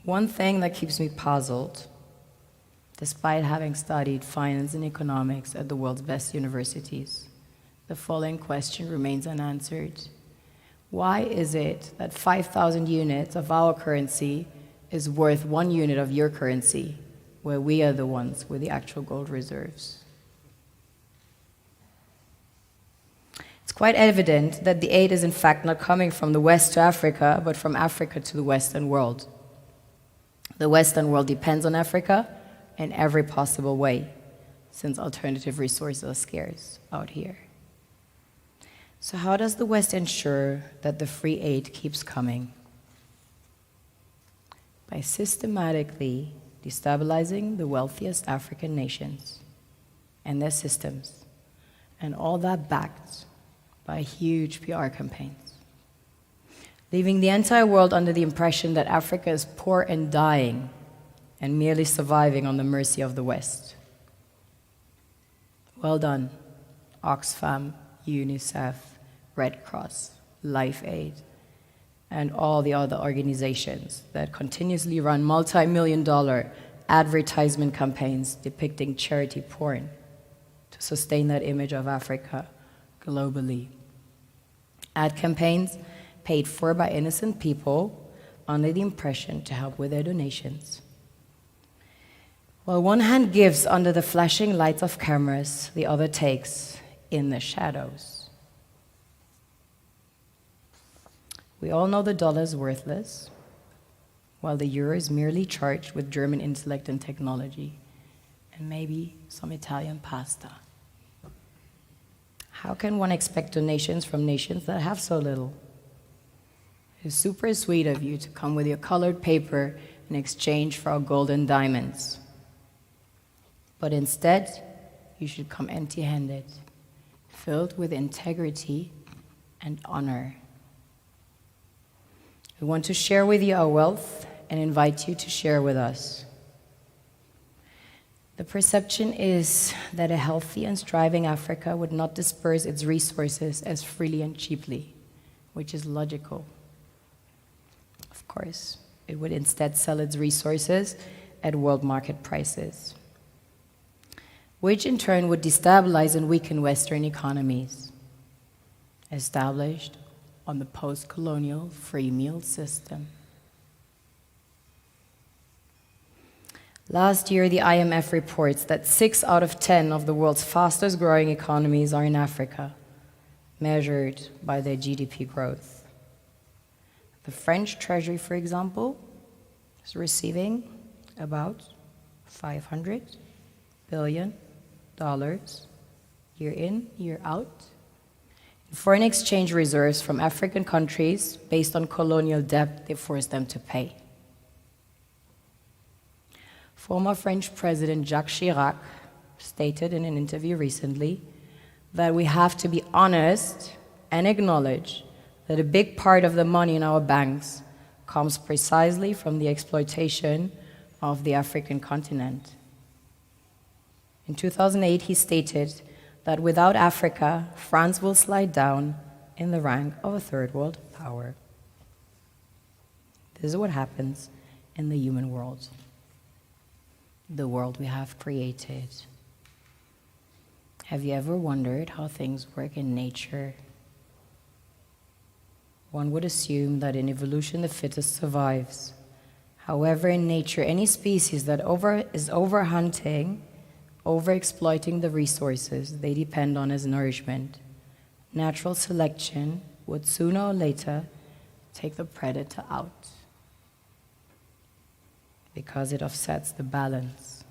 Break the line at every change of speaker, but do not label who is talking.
One thing that keeps me puzzled, despite having studied finance and economics at the world's best universities, the following question remains unanswered. Why is it that 5,000 units of our currency is worth 1 unit of your currency, where we are the ones with the actual gold reserves? It's quite evident that the aid is in fact not coming from the West to Africa, but from Africa to the Western world. The Western world depends on Africa in every possible way, since alternative resources are scarce out here. So how does the West ensure that the free aid keeps coming? By systematically destabilizing the wealthiest African nations and their systems, and all that backed by huge PR campaigns, leaving the entire world under the impression that Africa is poor and dying and merely surviving on the mercy of the West. Well done, Oxfam, UNICEF, Red Cross, Life Aid, and all the other organizations that continuously run multi-million-dollar advertisement campaigns depicting charity porn to sustain that image of Africa globally. Ad campaigns paid for by innocent people under the impression to help with their donations. While one hand gives under the flashing lights of cameras, the other takes in the shadows. We all know the dollar is worthless, while the euro is merely charged with German intellect and technology, and maybe some Italian pasta. How can one expect donations from nations that have so little? It's super sweet of you to come with your colored paper in exchange for our gold and diamonds. But instead, you should come empty-handed, filled with integrity and honor. We want to share with you our wealth and invite you to share with us. The perception is that a healthy and striving Africa would not disperse its resources as freely and cheaply, which is logical. Of course, it would instead sell its resources at world market prices, which in turn would destabilize and weaken Western economies, established on the post-colonial free meal system. Last year, the IMF reports that 6 out of 10 of the world's fastest growing economies are in Africa, measured by their GDP growth. The French Treasury, for example, is receiving about $500 billion year in, year out, foreign exchange reserves from African countries based on colonial debt they forced them to pay. Former French President Jacques Chirac stated in an interview recently that we have to be honest and acknowledge that a big part of the money in our banks comes precisely from the exploitation of the African continent. In 2008, he stated that without Africa, France will slide down in the rank of a third world power. This is what happens in the human world, the world we have created. Have you ever wondered how things work in nature? One would assume that in evolution the fittest survives. However, in nature, any species that is overhunting, over-exploiting the resources they depend on as nourishment, natural selection would sooner or later take the predator out because it offsets the balance.